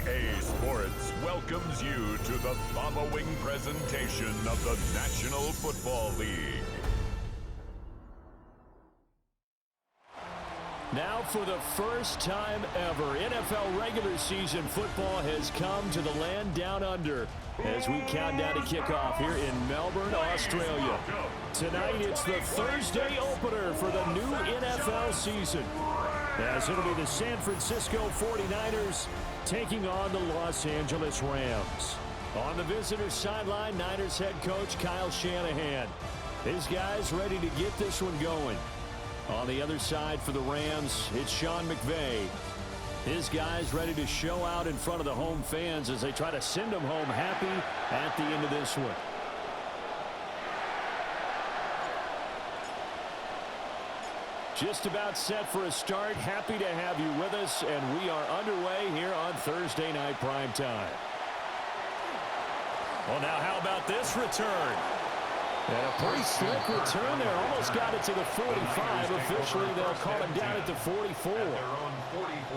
EA Sports welcomes you to the following presentation of the National Football League. Now for the first time ever, NFL regular season football has come to the land down under as we count down to kickoff here in Melbourne, Australia. Tonight it's the Thursday opener for the new NFL season, as it'll be the San Francisco 49ers taking on the Los Angeles Rams. On the visitors' sideline, Niners head coach Kyle Shanahan. His guys ready to get this one going. On the other side for the Rams, it's Sean McVay. His guys ready to show out in front of the home fans as they try to send them home happy at the end of this one. Just about set for a start. Happy to have you with us, and we are underway here on Thursday Night Primetime. Well, now how about this return? And a pretty slick return there. Almost got it to the 45. Officially, they'll call it down at the 44.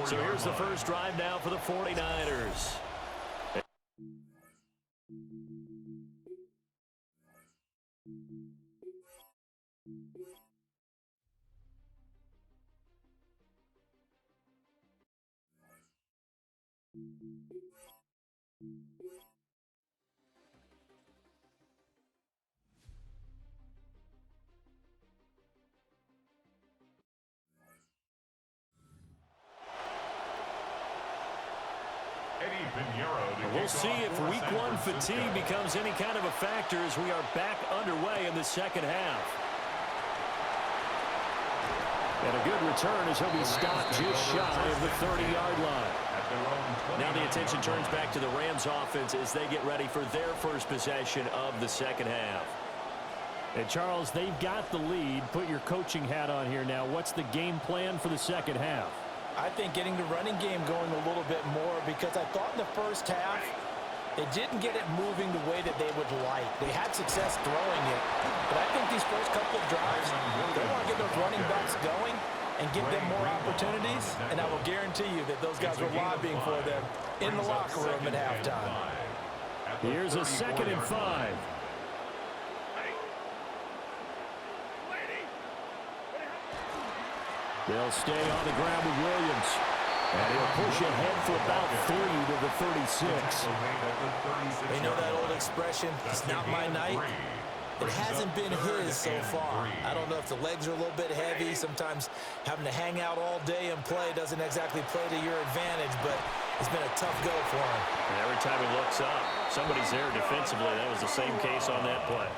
So here's the first drive now for the 49ers. We'll see if week one fatigue becomes any kind of a factor as we are back underway in the second half. And a good return as he'll be stopped just shy of the 30-yard line. Now the attention turns back to the Rams offense as they get ready for their first possession of the second half. And Charles, they've got the lead. Put your coaching hat on here now. What's the game plan for the second half? I think getting the running game going a little bit more, because I thought in the first half they didn't get it moving the way that they would like. They had success throwing it, but I think these first couple of drives, they want to get those running backs going and give them more opportunities, and I will guarantee you that those guys were lobbying for them in the locker room at halftime. Here's a 2nd and 5. They'll stay on the ground with Williams. And he'll push ahead for about 30 to the 36. You know that old expression, it's not my night? It hasn't been his so far. I don't know if the legs are a little bit heavy. Sometimes having to hang out all day and play doesn't exactly play to your advantage, but it's been a tough go for him. And every time he looks up, somebody's there defensively. That was the same case on that play.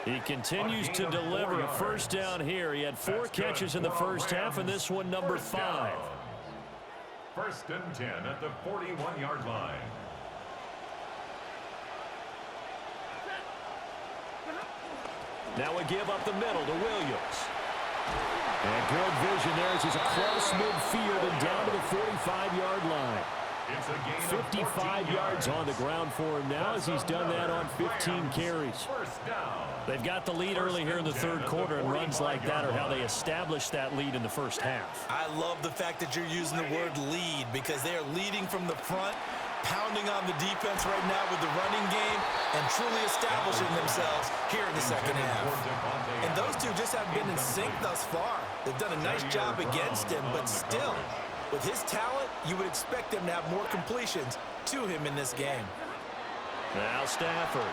He continues to deliver a first down here. He had 4 catches in the first half, and this one number 5. 1st and 10 at the 41-yard line. Now we give up the middle to Williams. And good vision there as he's across midfield and down to the 45-yard line. 55 yards on the ground for him now as he's done that on 15 carries. They've got the lead early here in the third quarter, and runs like that are how they establish that lead in the first half. I love the fact that you're using the word lead, because they are leading from the front, pounding on the defense right now with the running game, and truly establishing themselves here in the second half. And those two just haven't been in sync thus far. They've done a nice job against him, but still, with his talent, you would expect them to have more completions to him in this game. Now Stafford.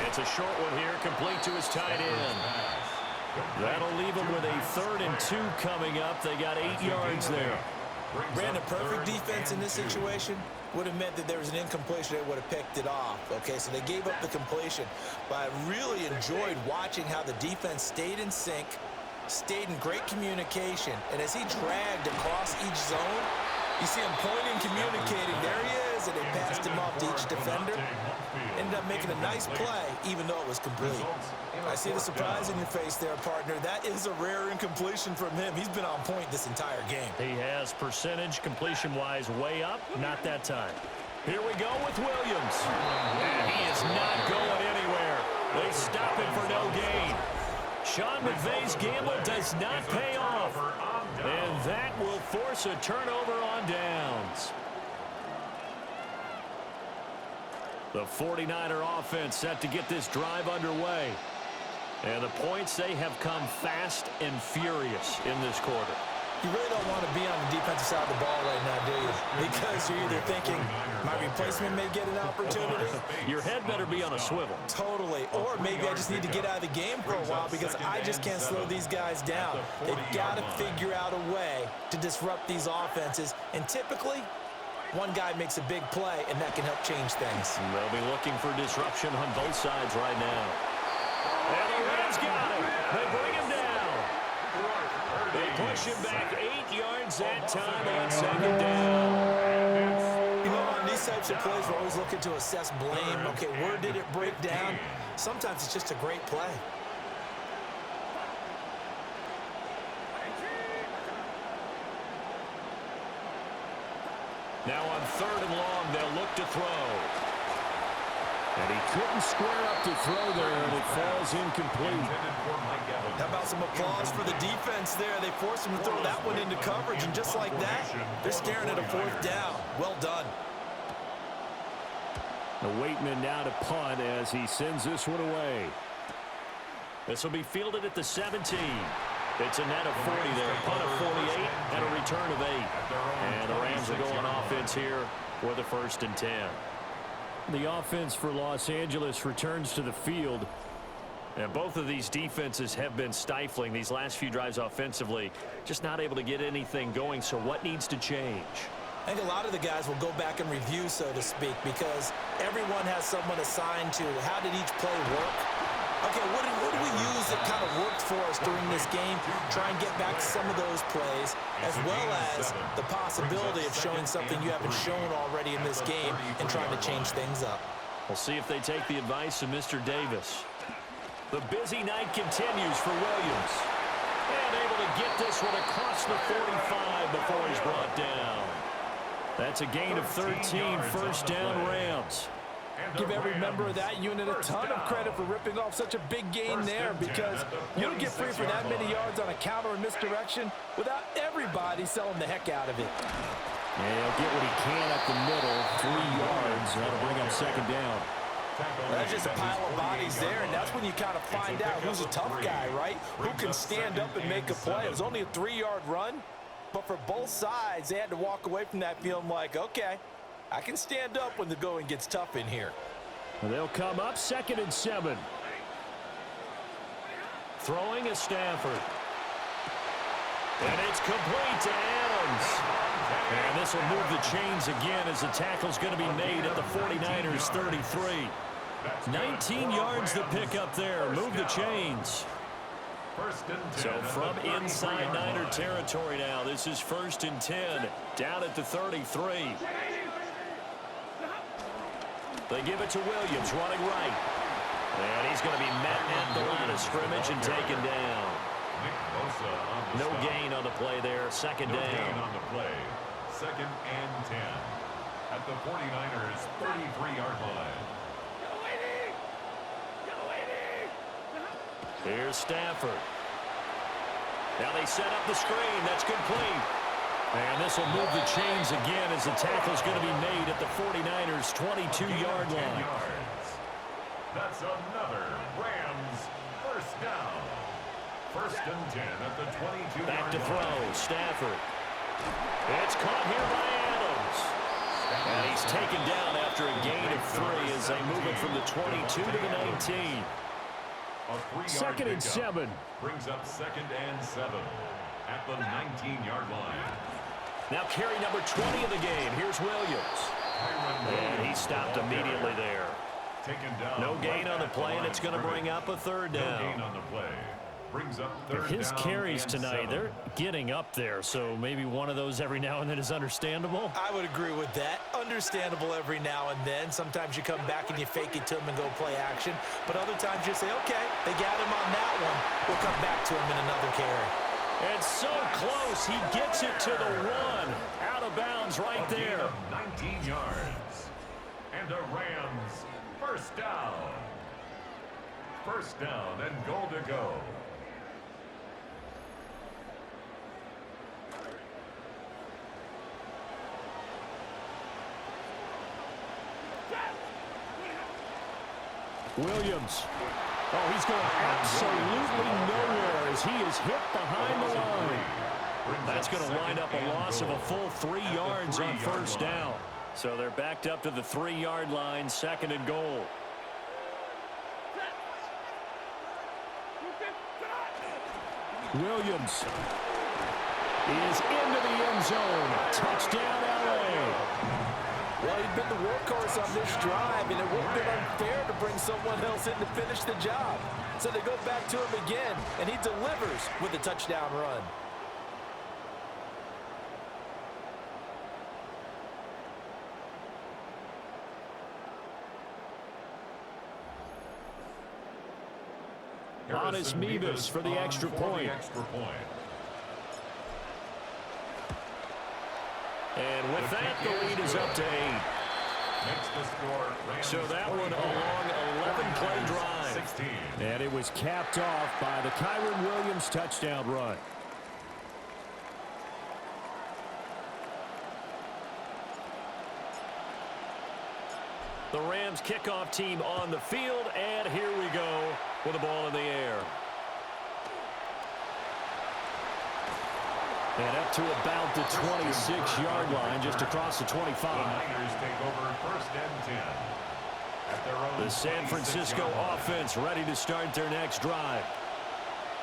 It's a short one here, complete to his tight end. That'll leave him with a 3rd and 2 coming up. They got 8 yards there. Brandon, perfect defense in this situation would have meant that there was an incompletion. They would have picked it off. Okay, so they gave up the completion. But I really enjoyed watching how the defense stayed in sync, stayed in great communication, and as he dragged across each zone, you see him pointing, communicating. There he is, and they passed him off to each defender. Ended up making a nice play, even though it was complete. I see the surprise in your face there, partner. That is a rare incompletion from him. He's been on point this entire game. He has percentage, completion-wise, way up. Not that time. Here we go with Williams. And he is not going anywhere. They stop him for no gain. Sean McVay's gamble does not pay off. And that will force a turnover on downs. The 49er offense set to get this drive underway. And the points, they have come fast and furious in this quarter. You really don't want to be on the defensive side of the ball right now, do you? Because you're either thinking, my replacement may get an opportunity. Your head better be on a swivel. Totally. Or maybe I just need to get out of the game for a while because I just can't slow these guys down. They've got to figure out a way to disrupt these offenses. And typically, one guy makes a big play, and that can help change things. They'll be looking for disruption on both sides right now. And the Rams got him. They bring him down. They push him back 8 yards that time on second down. You know, on these types of plays, we're always looking to assess blame. Okay, where did it break down? Sometimes it's just a great play. Now on 3rd and long, they'll look to throw. And he couldn't square up to throw there, and it falls incomplete. How about some applause for the defense there? They forced him to throw that one into coverage, and just like that, they're staring at a 4th down. Well done. The Waitman now to punt as he sends this one away. This will be fielded at the 17. It's a net of 40 there, punt of 48, and a return of 8. And the Rams are going offense here with a 1st and 10. The offense for Los Angeles returns to the field. And both of these defenses have been stifling these last few drives offensively. Just not able to get anything going, so what needs to change? I think a lot of the guys will go back and review, so to speak, because everyone has someone assigned to how did each play work. Okay, what do we use that kind of worked for us during this game? Try and get back to some of those plays, as well as the possibility of showing something you haven't shown already in this game and trying to change things up. We'll see if they take the advice of Mr. Davis. The busy night continues for Williams. And able to get this one across the 45 before he's brought down. That's a gain of 13, 1st down Rams. Give every member of that unit a ton of credit for ripping off such a big gain there, because you don't get free for that many yards on a counter or misdirection without everybody selling the heck out of it. And he'll get what he can up the middle, 3 yards. That'll bring up 2nd down. That's just a pile of bodies there, and that's when you kind of find out who's a tough guy, right? Who can stand up and make a play. It was only a 3-yard run, but for both sides, they had to walk away from that feeling like, okay, I can stand up when the going gets tough in here. They'll come up 2nd and 7. Throwing is Stafford. And it's complete to Adams. And this will move the chains again as the tackle's going to be made at the 49ers 33. 19 yards to pick up there. Move the chains. So from inside Niner territory now, this is 1st and 10. Down at the 33. They give it to Williams, running right. And he's going to be met at the line of scrimmage and taken down. No gain on the play there. 2nd down. On the play. 2nd and 10 at the 49ers 33-yard line. Here's Stafford. Now they set up the screen. That's complete. And this will move the chains again as the tackle's going to be made at the 49ers 22-yard line. That's another Rams 1st down. 1st and 10 at the 22-yard line. Back to throw. Stafford. It's caught here by Adams. And he's taken down after a gain of 3 as they move it from the 22 to the 19. 2nd and 7. Brings up 2nd and 7 at the 19-yard line. Now carry number 20 of the game. Here's Williams. And he stopped immediately there. No gain on the play, and it's going to bring up a 3rd down. No gain on the play. Brings up 3rd His down carries and tonight, 7. they're getting up there, so maybe one of those every now and then is understandable. I would agree with that. Understandable every now and then. Sometimes you come back and you fake it to him and go play action. But other times you say, okay, they got him on that one. We'll come back to him in another carry. And so close, he gets it to the 1. Out of bounds right there. 19 yards. And the Rams 1st down. 1st down and goal to go. Williams. Oh, he's going absolutely nowhere as he is hit behind the line. That's going to wind up a loss of a full 3 yards on first down. So they're backed up to the 3-yard line, 2nd and goal. Williams is into the end zone. Touchdown, L.A. Well, he'd been the workhorse on this drive, and it would have been unfair to bring someone else in to finish the job. So they go back to him again, and he delivers with a touchdown run. Honest Mevis for the extra point. And with that, the lead is up to 8. So that one a long 11-play drive. And it was capped off by the Kyren Williams touchdown run. The Rams kickoff team on the field, and here we go with the ball in the air. And up to about the 26-yard line, just across the 25. The San Francisco offense ready to start their next drive.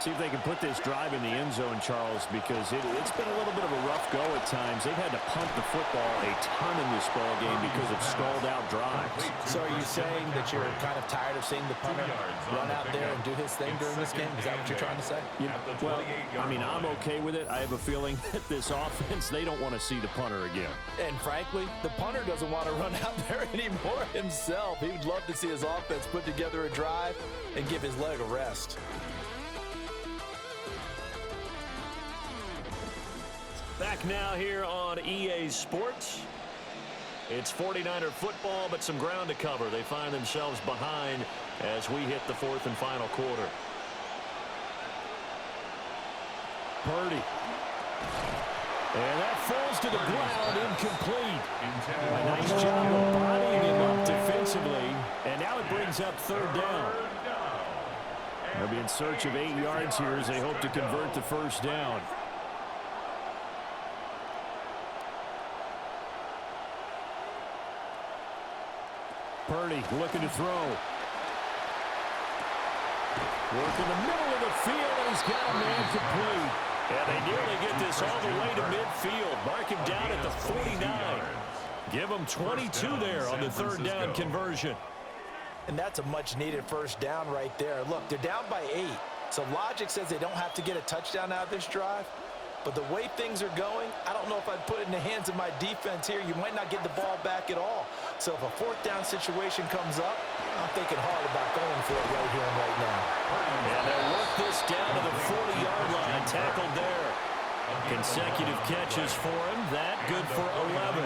See if they can put this drive in the end zone, Charles, because it's been a little bit of a rough go at times. They've had to punt the football a ton in this ball game because of stalled-out drives. So are you saying that you're kind of tired of seeing the punter run out there and do his thing during this game? Is that what you're trying to say? Yeah, well, I mean, I'm okay with it. I have a feeling that this offense, they don't want to see the punter again. And frankly, the punter doesn't want to run out there anymore himself. He would love to see his offense put together a drive and give his leg a rest. Back now here on EA Sports. It's 49er football, but some ground to cover. They find themselves behind as we hit the 4th and final quarter. Purdy. And that falls to the ground, incomplete. A nice job of bodying him up defensively. And now it brings up 3rd down. They'll be in search of 8 yards here as they hope to convert the 1st down. Purdy looking to throw. Work in the middle of the field, and he's got a man complete. And they nearly get this all the way to midfield. Mark him down at the 49. Give him 22 there on the 3rd down conversion. And that's a much-needed 1st down right there. Look, they're down by 8. So logic says they don't have to get a touchdown out of this drive. But the way things are going, I don't know if I'd put it in the hands of my defense here. You might not get the ball back at all. So if a 4th down situation comes up, I'm thinking hard about going for it right here and right now. And they'll work this down to the 40-yard line. Tackled there. Consecutive catches for him. That good for 11.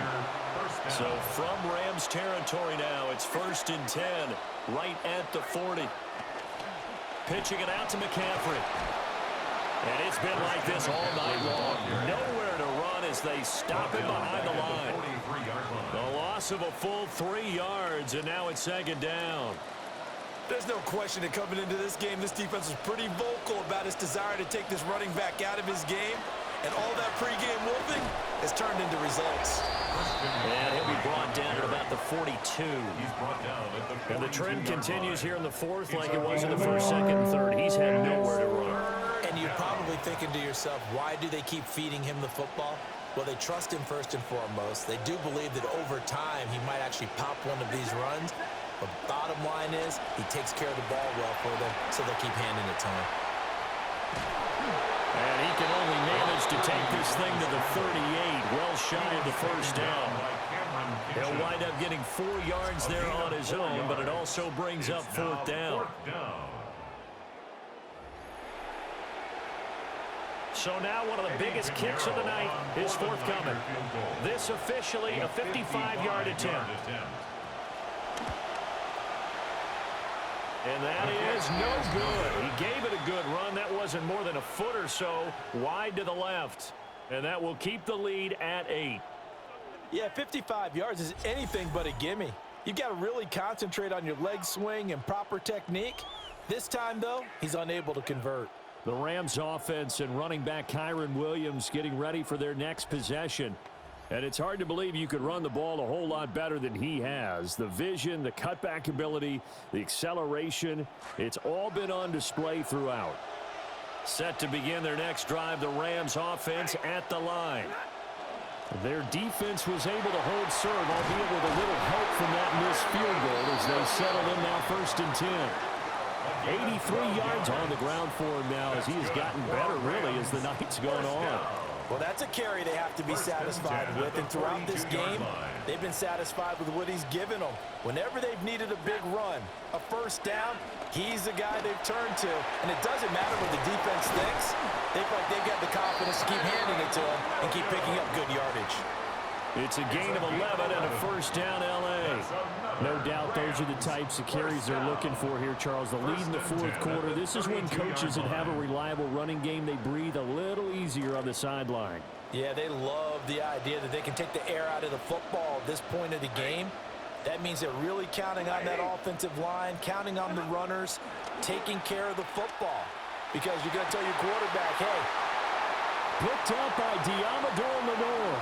So from Rams territory now, it's 1st and 10, right at the 40. Pitching it out to McCaffrey. And it's been like this all night long. Nowhere to run as they stop him behind the line. The loss of a full 3 yards, and now it's 2nd down. There's no question that coming into this game, this defense was pretty vocal about its desire to take this running back out of his game. And all that pregame wolfing has turned into results. And he'll be brought down at about the 42. And the trend continues here in the 4th like it was in the 1st, 2nd, and 3rd. He's had nowhere to run. And you're probably thinking to yourself, why do they keep feeding him the football? Well, they trust him first and foremost. They do believe that over time he might actually pop one of these runs. But bottom line is he takes care of the ball well for them, so they keep handing it to him. And he can only manage to take this thing to the 38, well shy of the 1st down. He'll wind up getting 4 yards there on his own, but it also brings up 4th down. So now one of the biggest kicks of the night is forthcoming. This officially a 55-yard attempt. And that is no good. He gave it a good run. That wasn't more than a foot or so wide to the left. And that will keep the lead at 8. Yeah, 55 yards is anything but a gimme. You got to really concentrate on your leg swing and proper technique. This time, though, he's unable to convert. The Rams offense and running back Kyron Williams getting ready for their next possession. And it's hard to believe you could run the ball a whole lot better than he has. The vision, the cutback ability, the acceleration, it's all been on display throughout. Set to begin their next drive, the Rams offense at the line. Their defense was able to hold serve, albeit with a little help from that missed field goal as they settle in now 1st and 10. 83 yards on the ground for him now as he has gotten better, really, as the night's going on. Well, that's a carry they have to be satisfied with, and throughout this game, they've been satisfied with what he's given them. Whenever they've needed a big run, a 1st down, he's the guy they've turned to, and it doesn't matter what the defense thinks. They feel like they've got the confidence to keep handing it to him and keep picking up good yardage. It's a gain of 11 and a 1st down, L.A. No doubt those are the types of carries they're looking for here, Charles. The lead in the 4th quarter. This is when coaches that have a reliable running game, they breathe a little easier on the sideline. Yeah, they love the idea that they can take the air out of the football at this point of the game. That means they're really counting on that offensive line, counting on the runners, taking care of the football. Because you're going to tell your quarterback, hey. Picked up by Diamador Lenore.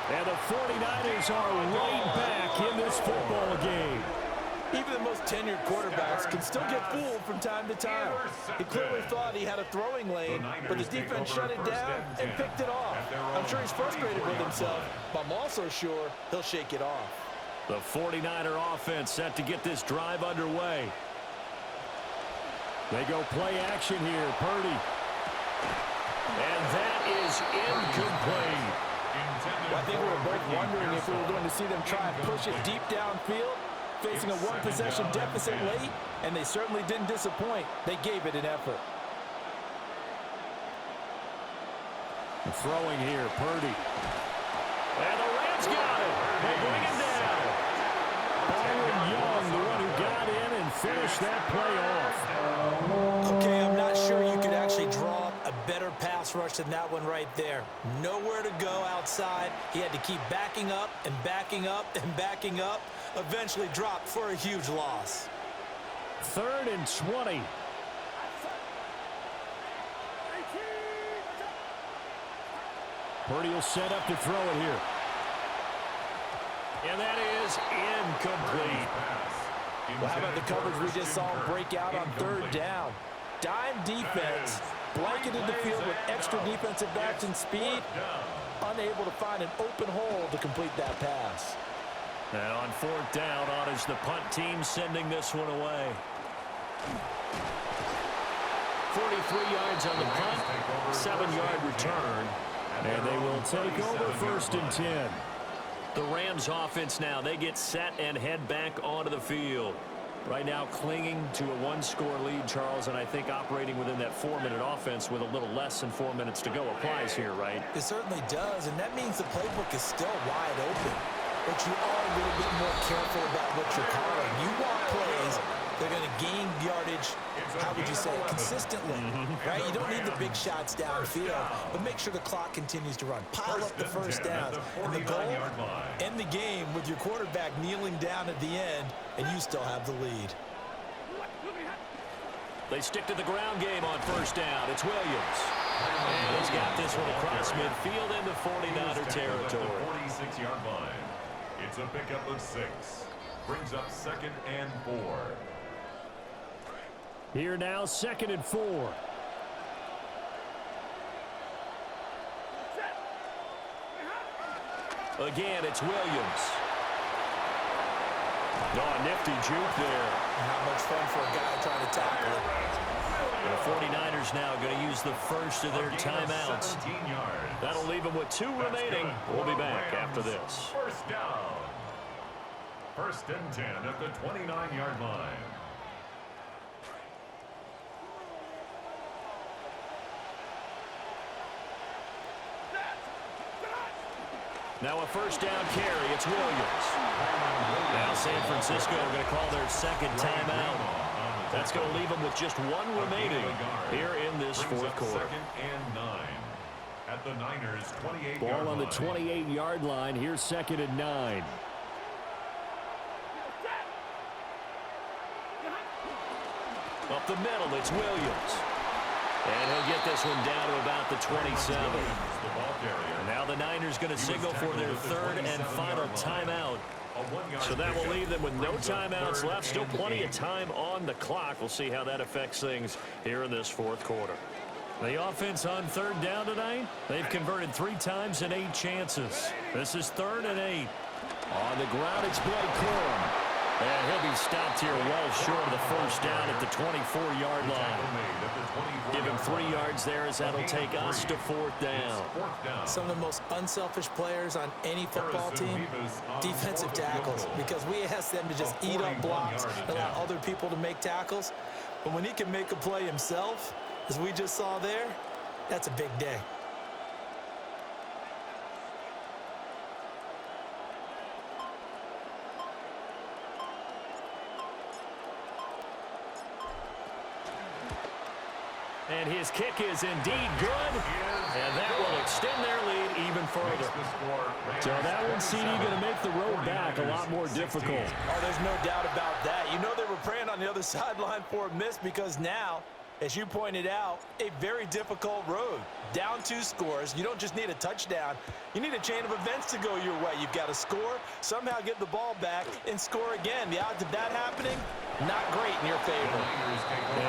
And the 49ers are right back in this football game. Even the most tenured quarterbacks can still get fooled from time to time. He clearly thought he had a throwing lane, but the defense shut it down and picked it off. I'm sure he's frustrated with himself, but I'm also sure he'll shake it off. The 49er offense set to get this drive underway. They go play action here. Purdy. And that is incomplete. Well, I think we were both wondering if we were going to see them try and push it deep downfield, facing a one-possession deficit late, and they certainly didn't disappoint. They gave it an effort. Throwing here, Purdy. And the Rams got it. They bring him down. Byron Young, the one who got in and finished that play off. Okay, I'm not sure you could actually draw a better pass rush than that one right there. Nowhere to go outside. He had to keep backing up and backing up and backing up. Eventually dropped for a huge loss. 3rd and 20. Purdy will set up to throw it here. And that is incomplete. Well, how about the coverage we just saw him break out on 3rd down? Dime defense, blanketed the field with extra defensive backs and speed, unable to find an open hole to complete that pass. And on 4th down, on is the punt team sending this one away. 43 yards on the punt, 7-yard return, and they will take over 1st and 10. The Rams offense now, they get set and head back onto the field. Right now clinging to a 1-score lead, Charles, and I think operating within that 4-minute offense with a little less than 4 minutes to go applies here, right? It certainly does, and that means the playbook is still wide open. But you are a little bit more careful about what you're calling. You want plays, they're going to gain yardage, how would you say, consistently, right? You don't need the big shots downfield, but make sure the clock continues to run. Pile up the 1st downs. And the goal, end the game with your quarterback kneeling down at the end, and you still have the lead. They stick to the ground game on 1st down. It's Williams. And he's got this one across midfield into 49er territory. 46-yard line. It's a pickup of 6. Brings up 2nd and 4. Here now, 2nd and 4. Again, it's Williams. Oh, nifty juke there. Not much fun for a guy trying to tackle it. The 49ers now going to use the first of their timeouts. That'll leave them with 2 remaining. We'll be back after this. 1st down. 1st and 10 at the 29-yard line. Now a 1st down carry. It's Williams. Now San Francisco going to call their 2nd timeout. That's going to leave them with just 1 remaining here in this 4th quarter. 2nd and 9 at the Niners' 28-yard line. Ball on the 28-yard line. Here's 2nd and 9. Up the middle, it's Williams. And he'll get this one down to about the 27. And now the Niners going to signal for their third and final timeout. So that will leave them with no timeouts left. Still plenty of time on the clock. We'll see how that affects things here in this fourth quarter. The offense on third down tonight, they've converted 3 times in 8 chances. This is 3rd and 8. On the ground, it's Blake Corum. And he'll be stopped here well short of the first down at the 24-yard line. Give him 3 yards there as that'll take us to 4th down. Some of the most unselfish players on any football team, defensive tackles, because we ask them to just eat up blocks and allow other people to make tackles. But when he can make a play himself, as we just saw there, that's a big day. And his kick is indeed good, and that will extend their lead even further. So that one, CD, going to make the road back a lot more difficult. Oh, there's no doubt about that. You know they were praying on the other sideline for a miss because now, as you pointed out, a very difficult road. Down 2 scores. You don't just need a touchdown. You need a chain of events to go your way. You've got to score, somehow get the ball back, and score again. The odds of that happening, not great in your favor.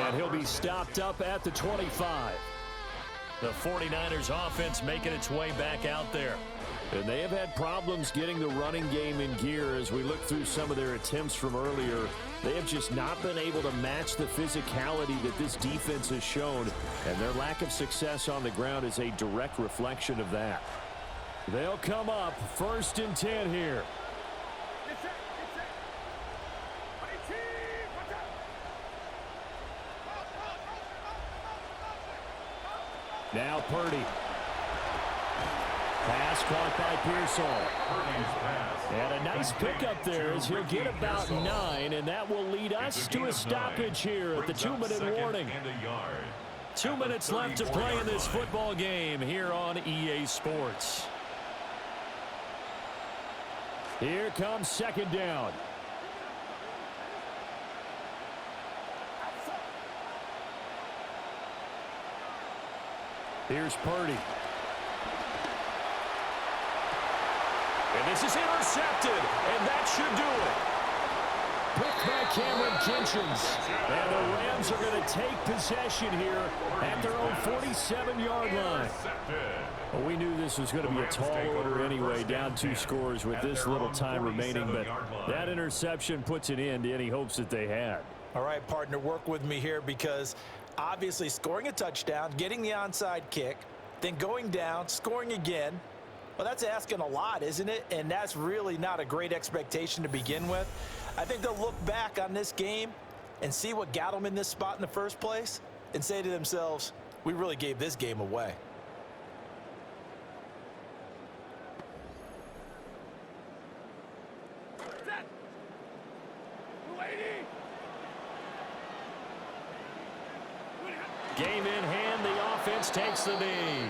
And he'll be stopped up at the 25. The 49ers offense making its way back out there. And they have had problems getting the running game in gear as we look through some of their attempts from earlier. They have just not been able to match the physicality that this defense has shown, and their lack of success on the ground is a direct reflection of that. They'll come up 1st and 10 here. Now Purdy. Pass caught by Pearsall. And a nice pickup there as he'll get about 9, and that will lead us to a stoppage here at the 2-minute warning. 2 minutes left to play in this football game here on EA Sports. Here comes 2nd down. Here's Purdy. And this is intercepted, and that should do it. Picked by Cameron Kitchens. And the Rams are going to take possession here at their own 47-yard line. Well, we knew this was going to be a tall order anyway, down 2 scores with this little time remaining, but that interception puts an end to any hopes that they had. All right, partner, work with me here because obviously scoring a touchdown, getting the onside kick, then going down, scoring again. Well, that's asking a lot, isn't it? And that's really not a great expectation to begin with. I think they'll look back on this game and see what got them in this spot in the first place and say to themselves, we really gave this game away. Game in hand, the offense takes the knee.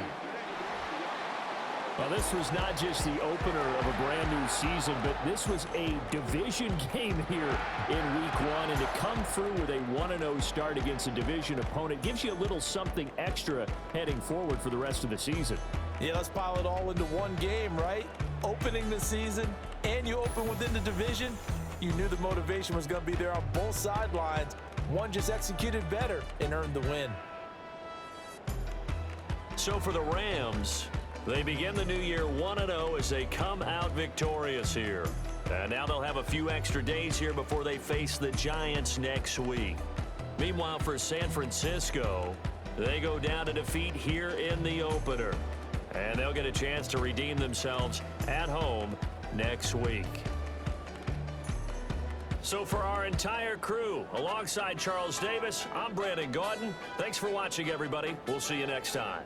Well, this was not just the opener of a brand new season, but this was a division game here in week 1. And to come through with a 1-0 start against a division opponent gives you a little something extra heading forward for the rest of the season. Yeah, let's pile it all into one game, right? Opening the season, and you open within the division. You knew the motivation was going to be there on both sidelines. One just executed better and earned the win. So for the Rams, they begin the new year 1-0 as they come out victorious here. And now they'll have a few extra days here before they face the Giants next week. Meanwhile, for San Francisco, they go down to defeat here in the opener. And they'll get a chance to redeem themselves at home next week. So for our entire crew, alongside Charles Davis, I'm Brandon Gaudin. Thanks for watching, everybody. We'll see you next time.